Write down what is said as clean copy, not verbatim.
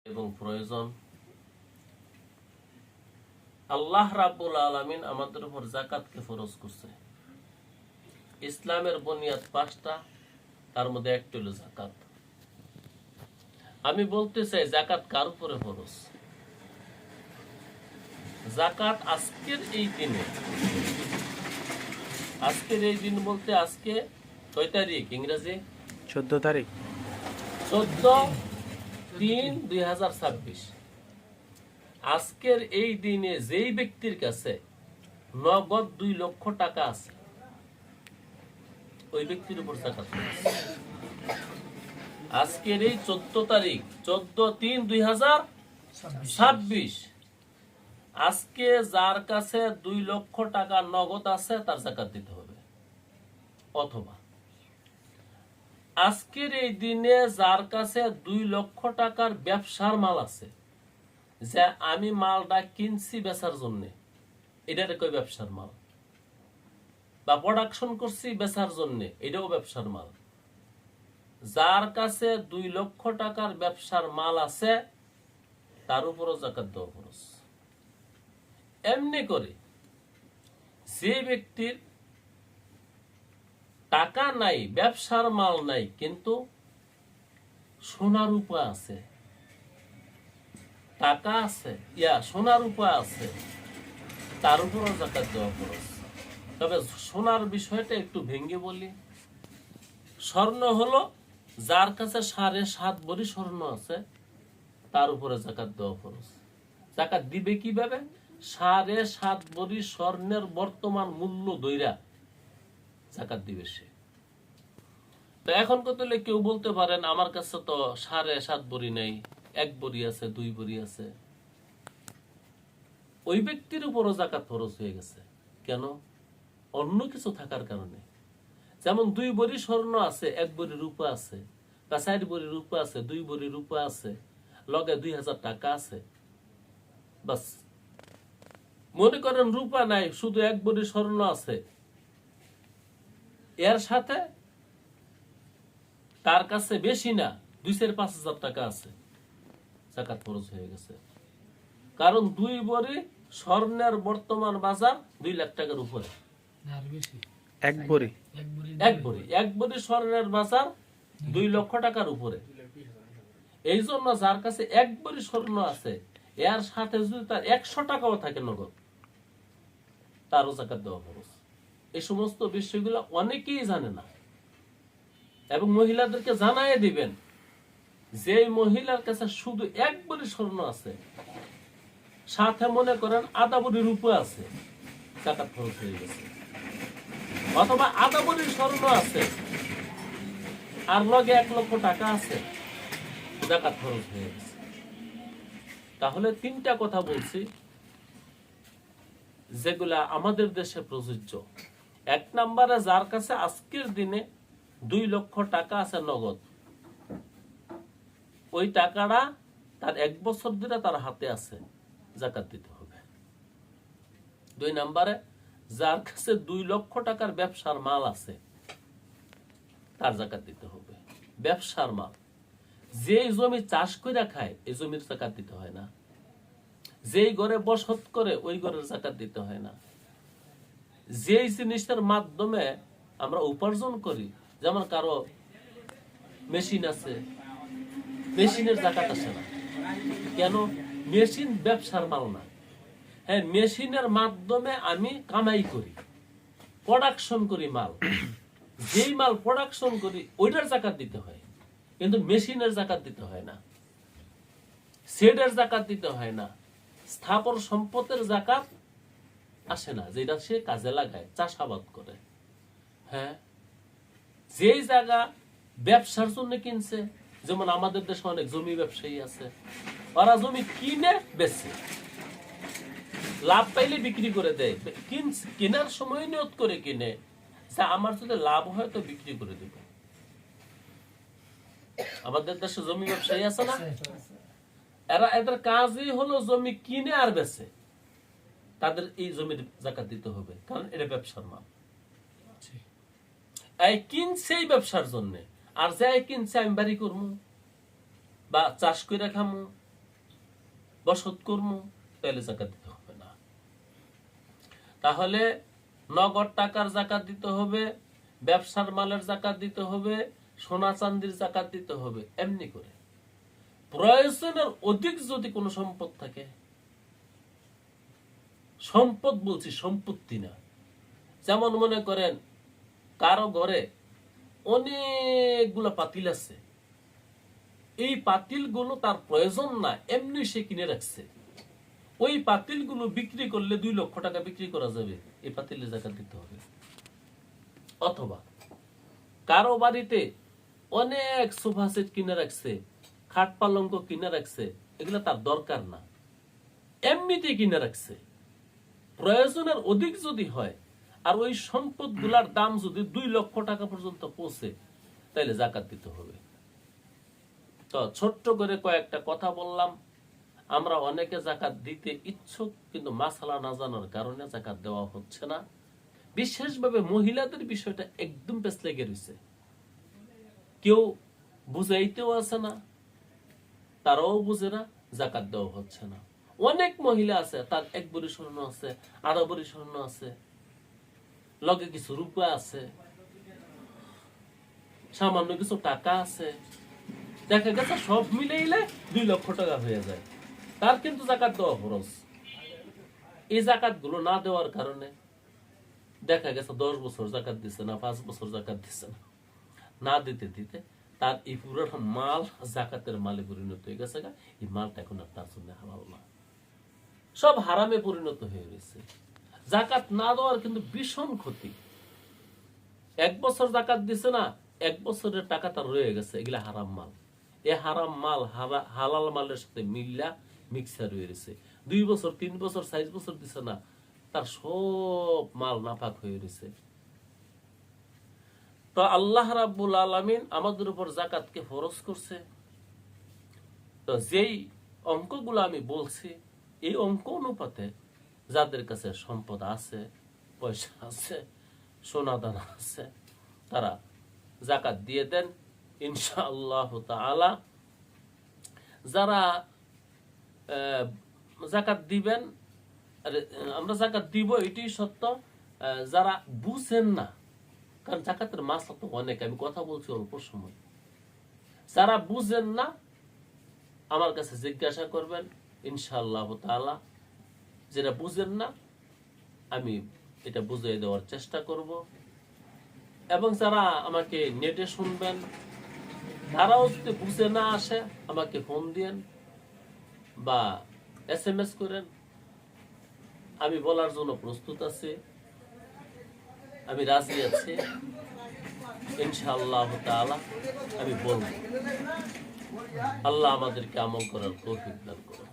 এবং প্রয়োজন। আল্লাহ রাব্বুল আলামিন আমাদের উপর যাকাতকে ফরজ করছে। ইসলামের বুনিয়াদ 5টা, তার মধ্যে একটা হলো যাকাত। আমি বলতে চাই যাকাত কার উপরে ফরজ? যাকাত আজকের এই দিন বলতে আজকে কয় তারিখ? ইংরেজি 14 তারিখ, 14/3/2026। আজকের এই দিনে যেই ব্যক্তির কাছে নগদ 2 লক্ষ টাকা আছে, ওই ব্যক্তির উপর যাকাত ফরজ। আজকের এই 14 তারিখ, 14/3/2026, আজকে যার কাছে 2 লক্ষ টাকা নগদ আছে তার যাকাত দিতে হবে। অথবা আজকের এই দিনে যার কাছে 2 লক্ষ টাকার ব্যবসার মাল আছে, যে আমি মালটা কিনছি বেচার জন্য, এটার কই ব্যবসার মাল, বা প্রোডাকশন করছি বেচার জন্য, এটাও ব্যবসার মাল। যার কাছে 2 লক্ষ টাকার ব্যবসার মাল আছে তার উপরও যাকাত দেওয়া খরচ। এমনি করে যে ব্যক্তির টাকা নাই, ব্যবসার মাল নাই, কিন্তু সোনার রূপা আছে, টাকা আছে, সোনার রূপা আছে, তার উপরও যাকাত দেওয়া খরচ। তবে সোনার বিষয়টা একটু ভেঙে বলি। স্বর্ণ হলো যার কাছে 7.5 ভরি স্বর্ণ আছে, তার উপরে যাকাত দেওয়া খরচ। যাকাত দিবে কিভাবে? 7.5 ভরি স্বর্ণের বর্তমান মূল্য ধইরা যাকাত দিবে সে। তো এখন কত হলে কেউ বলতে পারেন আমার কাছে তো 7.5 ভরি নেই, 1 ভরি আছে, 2 ভরি আছে। ওই ব্যক্তির উপরও যাকাত খরচ হয়ে গেছে। কেন? অন্য কিছু থাকার কারণে। যেমন 2 ভরি স্বর্ণ আছে, 1 ভরি রূপা আছে, বা 4 ভরি রূপা আছে, 2 ভরি রূপা আছে, লগে 2000 টাকা আছে, বাস। মনে করেন রূপা নাই, শুধু 1 ভরি স্বর্ণ আছে, এর সাথে তার কাছে বেশি না 2-5,000 টাকা আছে, যাকাত খরচ হয়ে গেছে। কারণ 2 ভরি স্বর্ণের বর্তমান বাজার 2 লাখ টাকার উপরে। 1 ভরি, 1 ভরি স্বর্ণের বাজার 2 লক্ষ টাকার উপরে। এই জন্য যার কাছে 1 ভরি স্বর্ণ আছে, এর সাথে যদি তার 100 টাকাও থাকে নগদ, তারও যাকাত দেওয়া খরচ। এই সমস্ত বিষয়গুলো অনেকেই জানে না, এবং মহিলাদেরকে জানাই দিবেন, যে মহিলার কাছে শুধু 1 ভরি স্বর্ণ আছে, সাথে মনে করেন আধা ভরি রূপা আছে, যাকাত খরচ হয়ে গেছে। অথবা আধা ভরি স্বর্ণ আছে আর লগে 1 লক্ষ টাকা আছে, যাকাত খরচ হয়ে গেছে। তাহলে 3টা কথা বলছি যেগুলা আমাদের দেশে প্রযোজ্য। 1 নম্বরে যার কাছে আজকের দিনে 2 লক্ষ টাকা আছে নগদ, ওই টাকাটা তার 1 বছর ধরে তার হাতে আছে, যাকাত দিতে হবে। 2 নম্বরে যার কাছে 2 লক্ষ টাকার ব্যবসার মাল আছে, তার যাকাত দিতে হবে। ব্যবসার মাল, যেই জমি চাষ করে খায়, এই জমির যাকাত দিতে হয় না। যেই ঘরে বসত করে, ওই ঘরের যাকাত দিতে হয় না। যেই জিনিসের মাধ্যমে আমরা উপার্জন করি, যেমন কারো মেশিন আছে, মেশিনের যাকাত আসে না। কেন? মেশিন ব্যবসার মাল না। হ্যাঁ, মেশিনের মাধ্যমে আমি কামাই করি, প্রোডাকশন করি মাল। যেই মাল প্রোডাকশন করি ওইটার যাকাত দিতে হয়, কিন্তু মেশিনের যাকাত দিতে হয় না, সেডের যাকাত দিতে হয় না, স্থাবর সম্পদের যাকাত আসে না, যেটা সে কাজে লাগায়, চাষাবাদ করে। হ্যাঁ, যেই জায়গা ব্যবসার জন্য কিনছে, যেমন আমাদের দেশে অনেক জমি ব্যবসায়ী আছে, ওরা জমি কিনে বেচে, লাভ পাইলে বিক্রি করে দেয়। কেনার সময় নিয়ত করে কিনে, আমার যদি লাভ হয় তো বিক্রি করে দেব। আমাদের দেশে জমি ব্যবসায়ী আছে না, এদের কাজই হলো জমি কিনে আর বেচে। তাদের এই জমির যাকাত দিতে হবে, কারণ এটা ব্যবসার মাল। এই কিনছে এই ব্যবসার জন্য, আর যাই কিনছে আমি বাড়ি করবো বা চাষ করে খামু বসত কর্ম, তাহলে জাকাত দিতে হবে না। তাহলে নগদ টাকার জাকাত দিতে হবে, ব্যবসার মালের জাকাত দিতে হবে, সোনা চান্দির জাকাত দিতে হবে। এমনি করে প্রয়োজনের অধিক যদি কোনো সম্পদ থাকে, সম্পদ বলছি সম্পত্তি না, যেমন মনে করেন কারো ঘরে অনেকগুলো পাতিল আছে, এই পাতিলগুলো তার প্রয়োজন না, এমনি সে কিনে রাখছে, ওই পাতিলগুলো বিক্রি করলে 2 লক্ষ টাকা বিক্রি করা যাবে, এই পাতিলের জাকাত দিতে হবে। অথবা কারো বাড়িতে অনেক সোফা সেট কিনে রাখছে, খাট পালঙ্ক কিনে রাখছে, এগুলো তার দরকার না, এমনিতে কিনে রাখছে, প্রয়োজনের অধিক যদি হয় আর ওই সম্পদ গুলার দাম যদি 2 লক্ষ টাকা পর্যন্ত পৌঁছে, তাহলে জাকাত দিতে হবে। তো ছোট্ট করে কয়েকটা কথা বললাম। আমরা অনেকে জাকাত দিতে ইচ্ছুক, কিন্তু মাসালা না জানার কারণে জাকাত দেওয়া হচ্ছে না। বিশেষভাবে মহিলাদের বিষয়টা একদম পেছ লেগে রয়েছে, কেউ বুঝাইতেও আছে না, তারাও বুঝে না, জাকাত দেওয়া হচ্ছে না। অনেক মহিলা আছে, তার 1 ভরি স্বর্ণ আছে, 1.5 ভরি স্বর্ণ আছে, লগে কিছু রূপা আছে, সামান্য কিছু টাকা আছে, দেখা গেছে সব মিলাইলে 2 লক্ষ টাকা হয়ে যায়, তার কিন্তু জাকাত দেওয়া ফরজ। এই জাকাত গুলো না দেওয়ার কারণে দেখা গেছে 10 বছর জাকাত দিচ্ছে না, 5 বছর জাকাত দিচ্ছে না, না দিতে দিতে তার এই পুরো মাল জাকাতের মালে পরিণত হয়ে গেছে। এই মালটা এখন আর তার জন্য হালাল না, সব হারামে পরিণত হয়ে গেছে। জাকাত না দেওয়ার কিন্তু ভীষণ ক্ষতি। 1 বছর জাকাত দিছে না, 1 বছরের টাকা তার রয়ে গেছে, এগুলা হারাম মাল। এই হারাম মাল হালাল মালের সাথে মিল্লা মিক্সার হয়ে গেছে। 2 বছর 3 বছর 4 বছর দিছে না, তার সব মাল নাপাক হয়ে গেছে। তো আল্লাহ রাব্বুল আলামিন আমাদের উপর জাকাতকে ফরজ করছে। তো যেই অঙ্কগুলো আমি বলছি, এই অঙ্ক অনুপাতে যাদের কাছে সম্পদ আছে, পয়সা আছে, সোনা দানা আছে, তারা জাকাত দিয়ে দেন ইনশাআল্লাহ তাআলা। যারা জাকাত দিবেন, আমরা জাকাত দিব এটাই সত্য, যারা বুঝেন না, কারণ জাকাতের মাসলা তো অনেক, আমি কথা বলছি অল্প সময়, যারা বুঝেন না আমার কাছে জিজ্ঞাসা করবেন ইনশাআল্লাহ তাআলা। যেটা বুঝেন না আমি এটা বুঝিয়ে দেওয়ার চেষ্টা করব। এবং যারা আমাকে নেটে শুনবেন, তারাও যদি বুঝে না আসে আমাকে ফোন দিয়েন বা SMS করেন, আমি বলার জন্য প্রস্তুত আছি, আমি রাজি আছি ইনশাআল্লাহ তাআলা, আমি বলবো। আল্লাহ আমাদেরকে আমল করার তৌফিক দান করুন।